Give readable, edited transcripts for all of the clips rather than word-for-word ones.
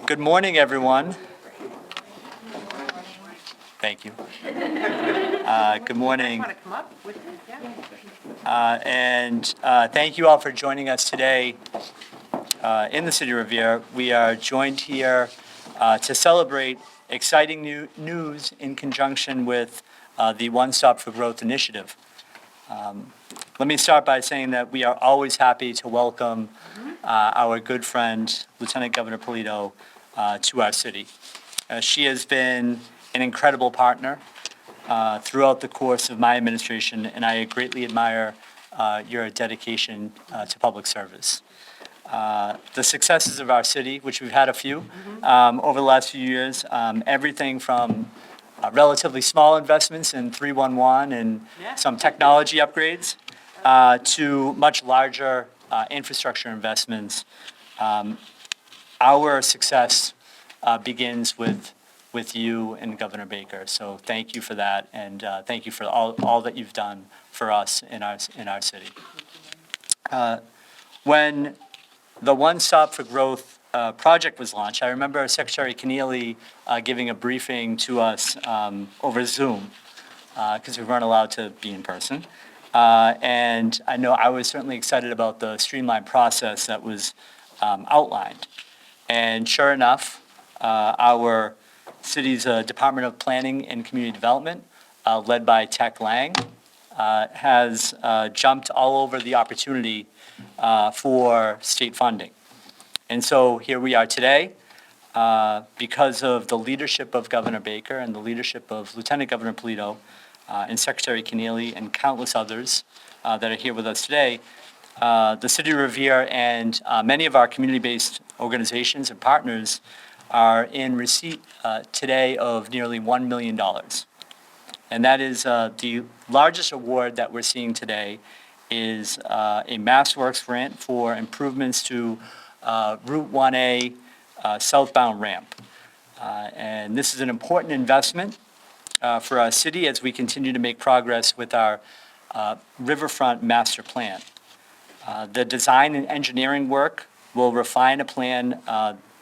Good morning, everyone. Thank you. Good morning. And thank you all for joining us today in the city of Revere. We are joined here to celebrate exciting news in conjunction with the One Stop for Growth initiative. Let me start by saying that we are always happy to welcome our good friend, Lieutenant Governor Polito, to our city. She has been an incredible partner throughout the course of my administration, and I greatly admire your dedication to public service. The successes of our city, which we've had a few over the last few years, everything from relatively small investments in 311 and some technology upgrades to much larger infrastructure investments. Our success begins with you and Governor Baker. So thank you for that, and thank you for all that you've done for us in our city. When the One Stop for Growth project was launched, I remember Secretary Keneally giving a briefing to us over Zoom because we weren't allowed to be in person. And I know I was certainly excited about the streamlined process that was outlined. And sure enough, our city's Department of Planning and Community Development, led by Tech Lang, has jumped all over the opportunity for state funding. And so here we are today because of the leadership of Governor Baker and the leadership of Lieutenant Governor Polito and Secretary Keneally and countless others that are here with us today. The City of Revere and many of our community-based organizations and partners are in receipt today of nearly $1 million. And that is the largest award that we're seeing today is a MassWorks grant for improvements to Route 1A Southbound ramp. And this is an important investment for our city as we continue to make progress with our riverfront master plan. The design and engineering work will refine a plan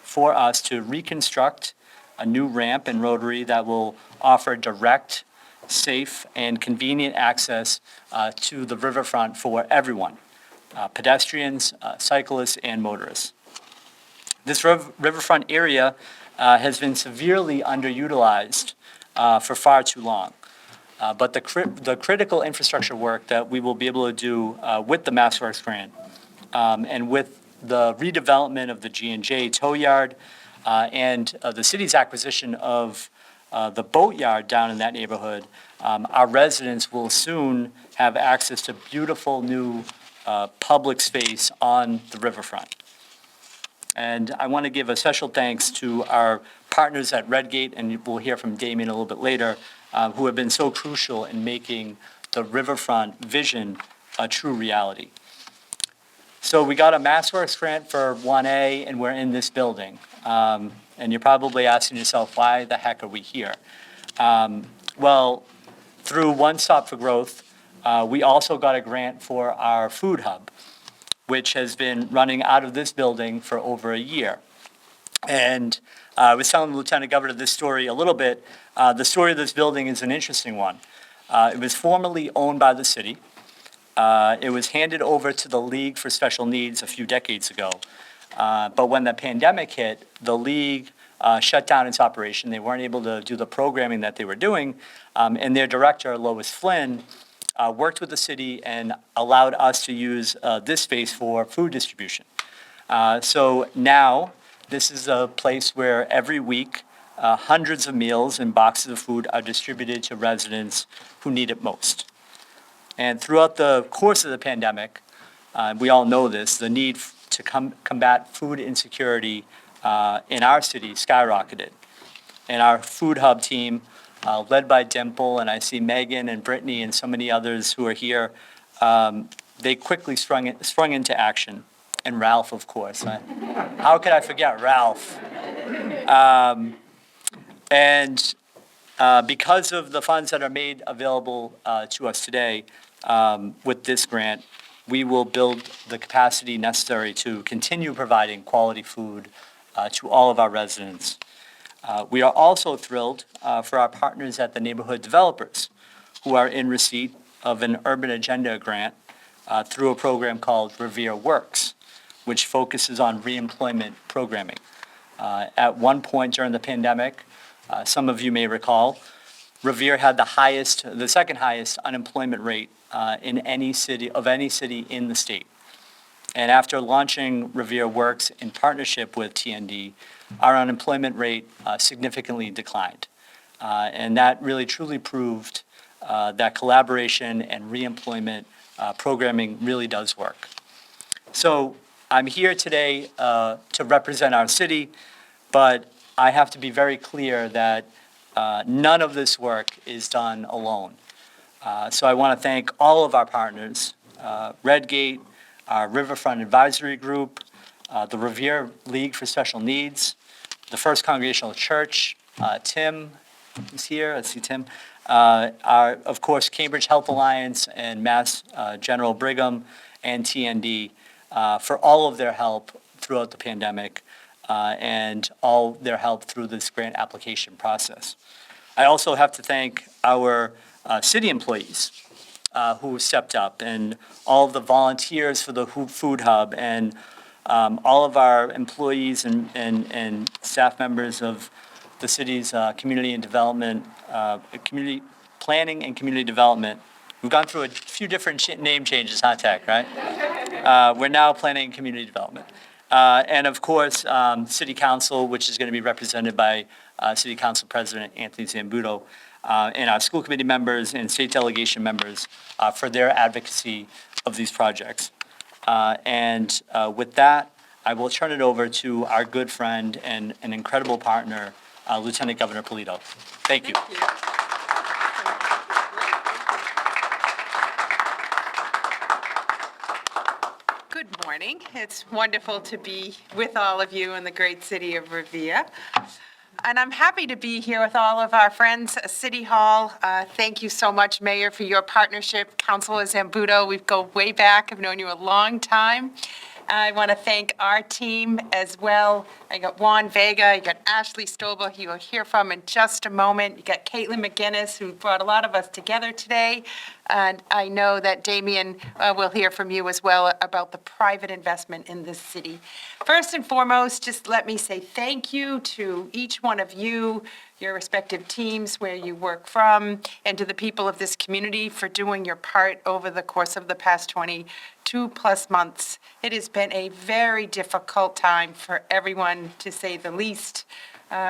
for us to reconstruct a new ramp and rotary that will offer direct, safe, and convenient access to the riverfront for everyone, pedestrians, cyclists, and motorists. This riverfront area has been severely underutilized for far too long. But the critical infrastructure work that we will be able to do with the MassWorks grant and with the redevelopment of the G&J tow yard and the city's acquisition of the boatyard down in that neighborhood, our residents will soon have access to beautiful new public space on the riverfront. And I want to give a special thanks to our partners at Redgate, and we'll hear from Damien a little bit later, who have been so crucial in making the riverfront vision a true reality. So we got a MassWorks grant for 1A, and we're in this building. And you're probably asking yourself, why the heck are we here? Well, through One Stop for Growth, we also got a grant for our food hub, which has been running out of this building for over a year. And I was telling the Lieutenant Governor this story a little bit. The story of this building is an interesting one. It was formerly owned by the city. It was handed over to the League for Special Needs a few decades ago. But when the pandemic hit, the League shut down its operation. They weren't able to do the programming that they were doing. And their director, Lois Flynn, worked with the city and allowed us to use this space for food distribution. So now this is a place where every week hundreds of meals and boxes of food are distributed to residents who need it most. And throughout the course of the pandemic, we all know this, the need to combat food insecurity in our city skyrocketed. And our food hub team, led by Dimple, and I see Megan and Brittany and so many others who are here, they quickly sprung into action. And Ralph, of course. How could I forget Ralph? And because of the funds that are made available to us today with this grant, we will build the capacity necessary to continue providing quality food to all of our residents. We are also thrilled for our partners at the neighborhood developers who are in receipt of an urban agenda grant through a program called Revere Works, which focuses on reemployment programming. At one point during the pandemic, some of you may recall, Revere had the second highest unemployment rate in any city in the state. And after launching Revere Works in partnership with TND, our unemployment rate significantly declined. And that really truly proved that collaboration and reemployment programming really does work. So I'm here today to represent our city, but I have to be very clear that none of this work is done alone. So I want to thank all of our partners, Redgate, our Riverfront Advisory Group, the Revere League for Special Needs, the First Congregational Church, Tim is here, let's see Tim, of course, Cambridge Health Alliance and Mass General Brigham and TND for all of their help throughout the pandemic and all their help through this grant application process. I also have to thank our city employees who stepped up, and all of the volunteers for the Food Hub, and all of our employees and staff members of the city's community and development, community planning and community development. We've gone through a few different name changes, huh, Tech, right? We're now planning community development. And of course, City Council, which is going to be represented by City Council President Anthony Zambuto, and our school committee members and state delegation members for their advocacy of these projects. And with that, I will turn it over to our good friend and an incredible partner, Lieutenant Governor Polito. Thank you. Good morning. It's wonderful to be with all of you in the great city of Revere. And I'm happy to be here with all of our friends at City Hall. Thank you so much, Mayor, for your partnership. Councilor Zambuto, we go way back. I've known you a long time. I want to thank our team as well. I got Juan Vega, you got Ashley Stober, who you'll hear from in just a moment. You got Caitlin McGinnis, who brought a lot of us together today. And I know that Damien will hear from you as well about the private investment in this city. First and foremost, just let me say thank you to each one of you, your respective teams where you work from, and to the people of this community for doing your part over the course of the past 22+ months. It has been a very difficult time for everyone, to say the least.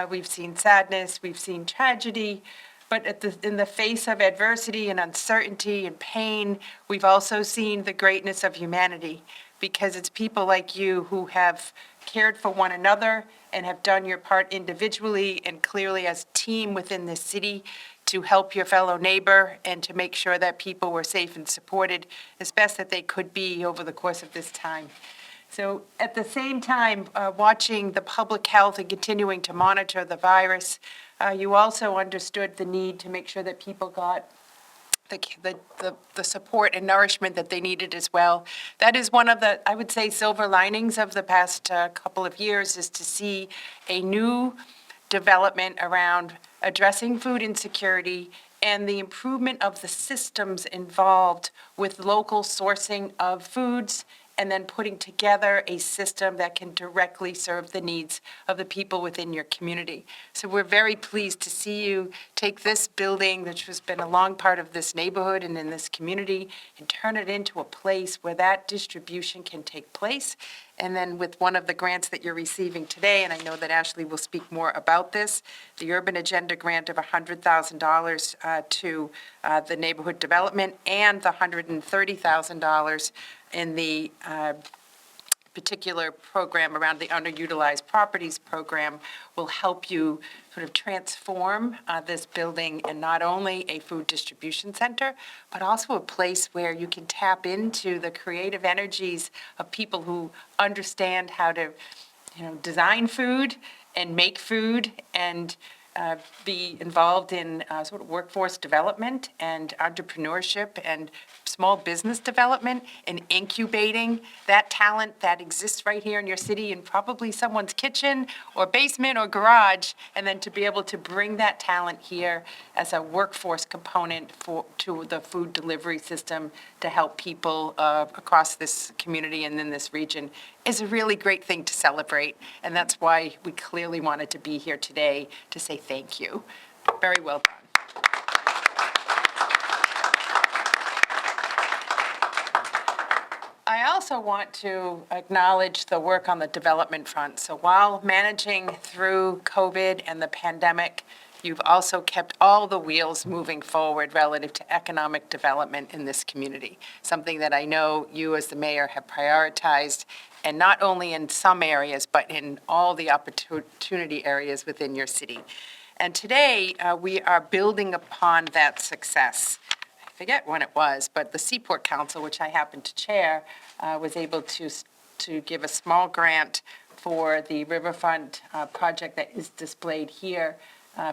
We've seen sadness, we've seen tragedy, but in the face of adversity and uncertainty and pain, we've also seen the greatness of humanity, because it's people like you who have cared for one another and have done your part individually and clearly as a team within this city to help your fellow neighbor and to make sure that people were safe and supported as best that they could be over the course of this time. So at the same time, watching the public health and continuing to monitor the virus, you also understood the need to make sure that people got the support and nourishment that they needed as well. That is one of the, I would say, silver linings of the past couple of years, is to see a new development around addressing food insecurity and the improvement of the systems involved with local sourcing of foods, and then putting together a system that can directly serve the needs of the people within your community. So we're very pleased to see you take this building, which has been a long part of this neighborhood and in this community, and turn it into a place where that distribution can take place. And then with one of the grants that you're receiving today, and I know that Ashley will speak more about this, the Urban Agenda grant of $100,000 to the neighborhood development, and the $130,000 in the particular program around the underutilized properties program, will help you sort of transform this building, and not only a food distribution center, but also a place where you can tap into the creative energies of people who understand how to, design food and make food, and be involved in sort of workforce development and entrepreneurship, and small business development and incubating that talent that exists right here in your city in probably someone's kitchen or basement or garage, and then to be able to bring that talent here as a workforce component to the food delivery system to help people across this community and in this region is a really great thing to celebrate. And that's why we clearly wanted to be here today to say thank you. Very well done. I also want to acknowledge the work on the development front. So while managing through COVID and the pandemic, you've also kept all the wheels moving forward relative to economic development in this community, something that I know you as the mayor have prioritized, and not only in some areas, but in all the opportunity areas within your city. And today, we are building upon that success. I forget when it was, but the Seaport Council, which I happen to chair, was able to give a small grant for the riverfront project that is displayed here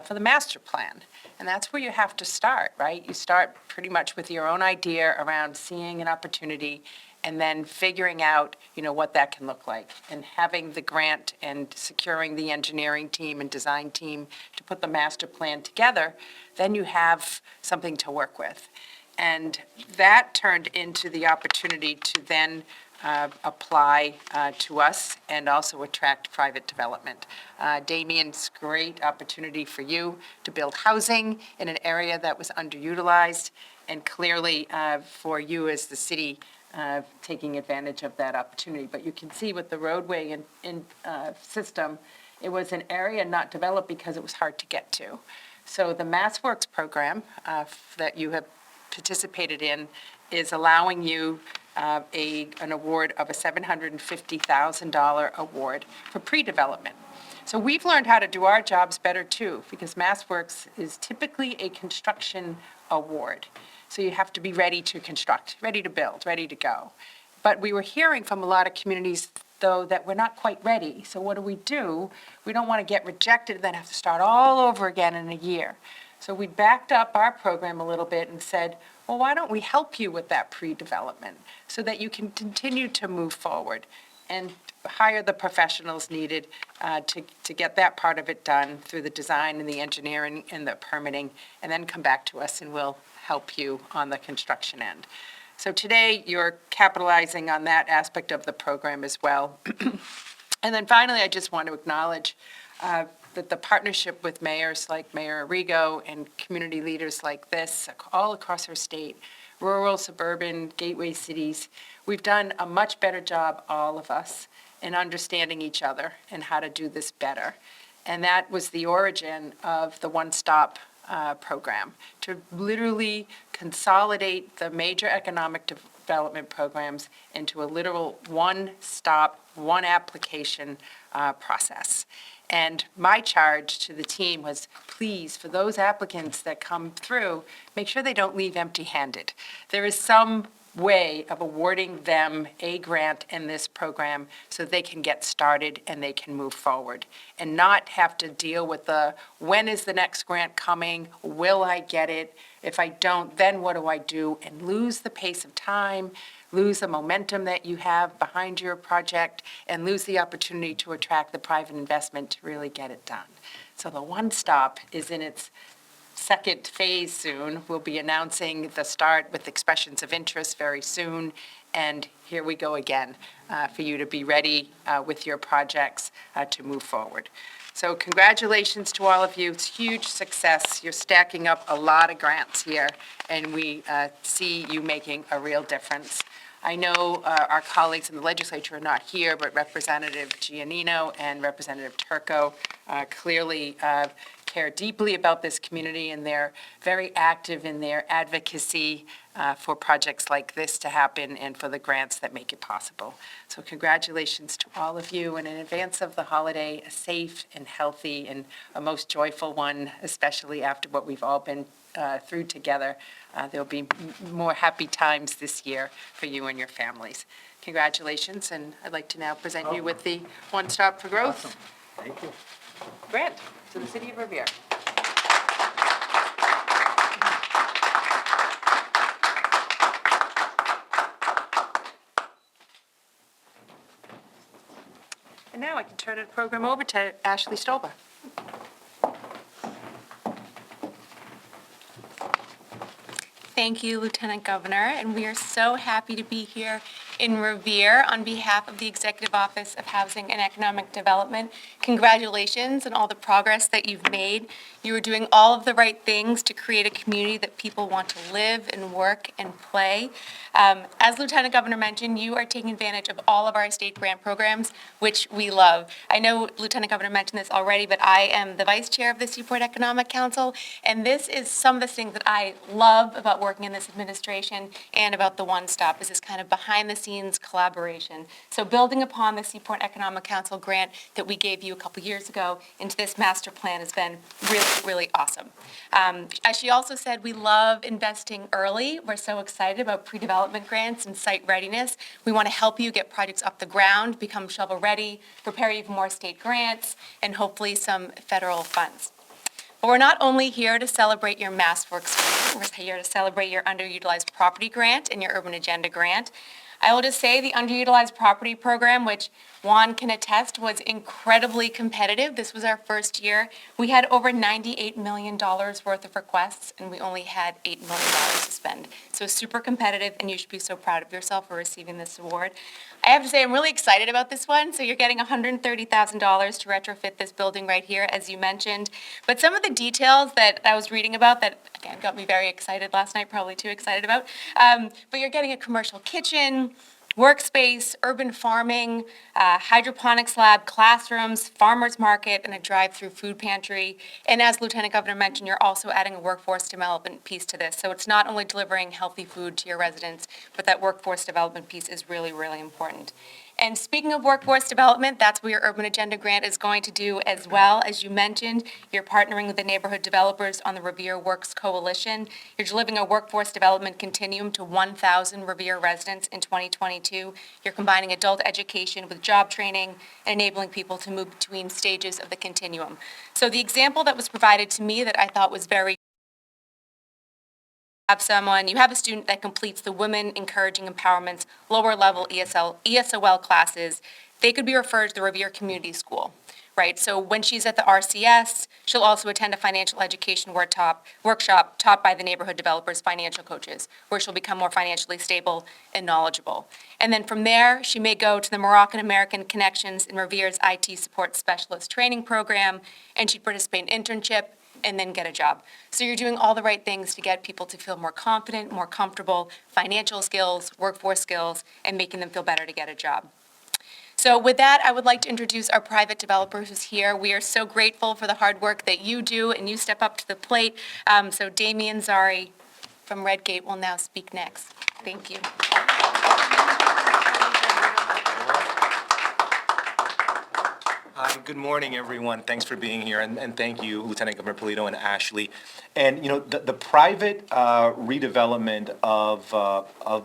for the master plan. And that's where you have to start, right? You start pretty much with your own idea around seeing an opportunity and then figuring out, what that can look like. And having the grant and securing the engineering team and design team to put the master plan together, then you have something to work with. And that turned into the opportunity to then apply to us and also attract private development. Damien's great opportunity for you to build housing in an area that was underutilized, and clearly for you as the city taking advantage of that opportunity. But you can see with the roadway system, it was an area not developed because it was hard to get to. So the MassWorks program that you have participated in is allowing you an award of a $750,000 award for pre-development. So we've learned how to do our jobs better too, because MassWorks is typically a construction award. So you have to be ready to construct, ready to build, ready to go. But we were hearing from a lot of communities, though, that we're not quite ready. So what do? We don't want to get rejected and then have to start all over again in a year. So we backed up our program a little bit and said, well, why don't we help you with that pre-development so that you can continue to move forward and hire the professionals needed to get that part of it done through the design and the engineering and the permitting, and then come back to us and we'll help you on the construction end. So today, you're capitalizing on that aspect of the program as well. And then finally, I just want to acknowledge that the partnership with mayors like Mayor Arrigo and community leaders like this all across our state, rural, suburban, gateway cities, we've done a much better job, all of us, in understanding each other and how to do this better. And that was the origin of the one-stop program, to literally consolidate the major economic development programs into a literal one-stop, one application process. And my charge to the team was, please, for those applicants that come through, make sure they don't leave empty-handed. There is some way of awarding them a grant in this program so they can get started and they can move forward and not have to deal with when is the next grant coming? Will I get it? If I don't, then what do I do? And lose the pace of time, lose the momentum that you have behind your project, and lose the opportunity to attract the private investment to really get it done. So the One Stop is in its second phase soon. We'll be announcing the start with expressions of interest very soon. And here we go again for you to be ready with your projects to move forward. So congratulations to all of you. It's huge success. You're stacking up a lot of grants here, and we see you making a real difference. I know our colleagues in the legislature are not here, but Representative Giannino and Representative Turco clearly care deeply about this community, and they're very active in their advocacy for projects like this to happen and for the grants that make it possible. So congratulations to all of you, and in advance of the holiday, a safe and healthy and a most joyful one, especially after what we've all been through together. There'll be more happy times this year for you and your families. Congratulations, and I'd like to now present you with the One Stop for Growth. Awesome. Thank you. Grant to the City of Revere. And now I can turn the program over to Ashley Stolber. Thank you, Lieutenant Governor, and we are so happy to be here in Revere on behalf of the Executive Office of Housing and Economic Development. Congratulations on all the progress that you've made. You are doing all of the right things to create a community that people want to live and work and play. As Lieutenant Governor mentioned, you are taking advantage of all of our state grant programs, which we love. I know Lieutenant Governor mentioned this already, but I am the vice chair of the Seaport Economic Council, and this is some of the things that I love about working in this administration and about the One Stop, is this kind of behind-the-scenes collaboration. So building upon the Seaport Economic Council grant that we gave you a couple years ago into this master plan has been really, really awesome. As she also said, we love investing early. We're so excited about pre-development grants and site readiness. We want to help you get projects off the ground, become shovel-ready, prepare you for more state grants, and hopefully some federal funds. But we're not only here to celebrate your MassWorks, we're here to celebrate your underutilized property grant and your urban agenda grant. I will just say the underutilized property program, which Juan can attest, was incredibly competitive. This was our first year. We had over $98 million worth of requests, and we only had $8 million to spend. So super competitive, and you should be so proud of yourself for receiving this award. I have to say, I'm really excited about this one. So you're getting $130,000 to retrofit this building right here, as you mentioned. But some of the details that I was reading about that, again, got me very excited last night, probably too excited about. But you're getting a commercial kitchen, workspace, urban farming, hydroponics lab, classrooms, farmers market, and a drive-through food pantry. And as Lieutenant Governor mentioned, you're also adding a workforce development piece to this. So it's not only delivering healthy food to your residents, but that workforce development piece is really, really important. And speaking of workforce development, that's what your Urban Agenda Grant is going to do as well. As you mentioned, you're partnering with the neighborhood developers on the Revere Works Coalition. You're delivering a workforce development continuum to 1,000 Revere residents in 2022. You're combining adult education with job training and enabling people to move between stages of the continuum. So the example that was provided to me that I thought was very you have a student that completes the Women Encouraging Empowerment's lower level ESOL classes, they could be referred to the Revere Community School, right? So when she's at the RCS, she'll also attend a financial education workshop taught by the neighborhood developers' financial coaches, where she'll become more financially stable and knowledgeable. And then from there, she may go to the Moroccan American Connections in Revere's IT Support Specialist Training Program, and she'd participate in internship and then get a job. So you're doing all the right things to get people to feel more confident, more comfortable, financial skills, workforce skills, and making them feel better to get a job. So with that, I would like to introduce our private developer who's here. We are so grateful for the hard work that you do, and you step up to the plate. So Damian Zari from Redgate will now speak next. Thank you. Hi, good morning, everyone. Thanks for being here, and thank you, Lieutenant Governor Polito and Ashley. And, you know, the private redevelopment of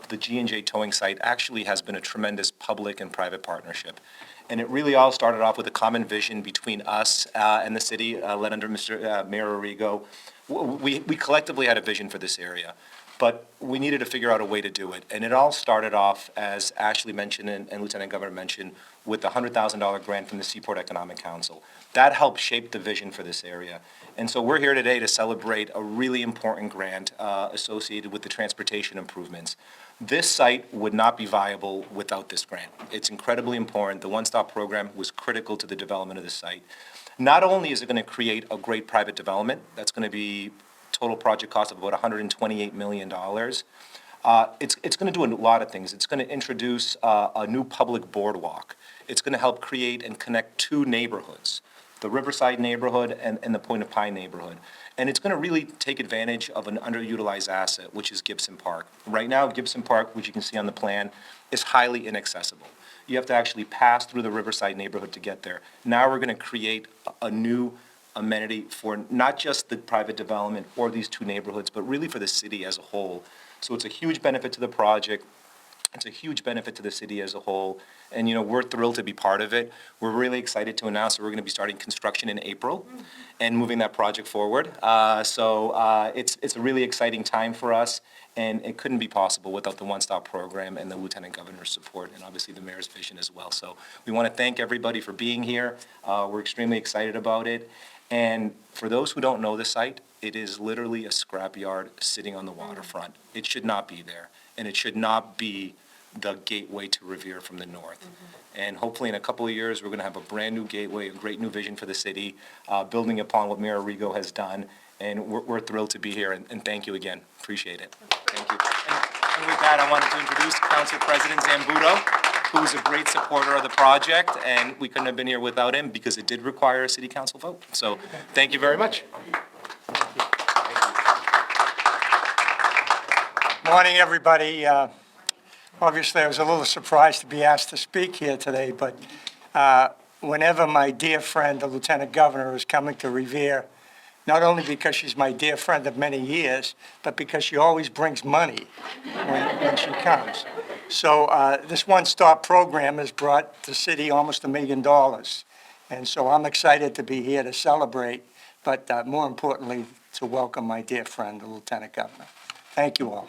the G&J towing site actually has been a tremendous public and private partnership. And it really all started off with a common vision between us and the city, led under Mayor Arrigo. We collectively had a vision for this area, but we needed to figure out a way to do it. And it all started off, as Ashley mentioned and Lieutenant Governor mentioned, with the $100,000 grant from the Seaport Economic Council. That helped shape the vision for this area. And so we're here today to celebrate a really important grant associated with the transportation improvements. This site would not be viable without this grant. It's incredibly important. The One Stop program was critical to the development of the site. Not only is it going to create a great private development, that's going to be total project cost of about $128 million. It's going to do a lot of things. It's going to introduce a new public boardwalk. It's going to help create and connect two neighborhoods, the Riverside neighborhood and the Point of Pine neighborhood. And it's going to really take advantage of an underutilized asset, which is Gibson Park. Right now, Gibson Park, which you can see on the plan, is highly inaccessible. You have to actually pass through the Riverside neighborhood to get there. Now we're going to create a new amenity for not just the private development or these two neighborhoods, but really for the city as a whole. So it's a huge benefit to the project. It's a huge benefit to the city as a whole. And, you know, we're thrilled to be part of it. We're really excited to announce that we're going to be starting construction in April and moving that project forward. So it's a really exciting time for us. And it couldn't be possible without the one-stop program and the Lieutenant Governor's support, and obviously the mayor's vision as well. So we want to thank everybody for being here. We're extremely excited about it. And for those who don't know the site, it is literally a scrapyard sitting on the waterfront. It should not be there, and it should not be the gateway to Revere from the north. And hopefully in a couple of years, we're going to have a brand-new gateway, a great new vision for the city, building upon what Mayor Arrigo has done. And we're thrilled to be here, and thank you again. Appreciate it. Thank you. And with that, I wanted to introduce Council President Zambuto, who's a great supporter of the project, and we couldn't have been here without him because it did require a city council vote. So thank you very much. Morning, everybody. Obviously, I was a little surprised to be asked to speak here today, but whenever my dear friend, the Lieutenant Governor, is coming to Revere, not only because she's my dear friend of many years, but because she always brings money when she comes. So this one-stop program has brought the city almost $1 million. And so I'm excited to be here to celebrate, but more importantly, to welcome my dear friend, the Lieutenant Governor. Thank you all.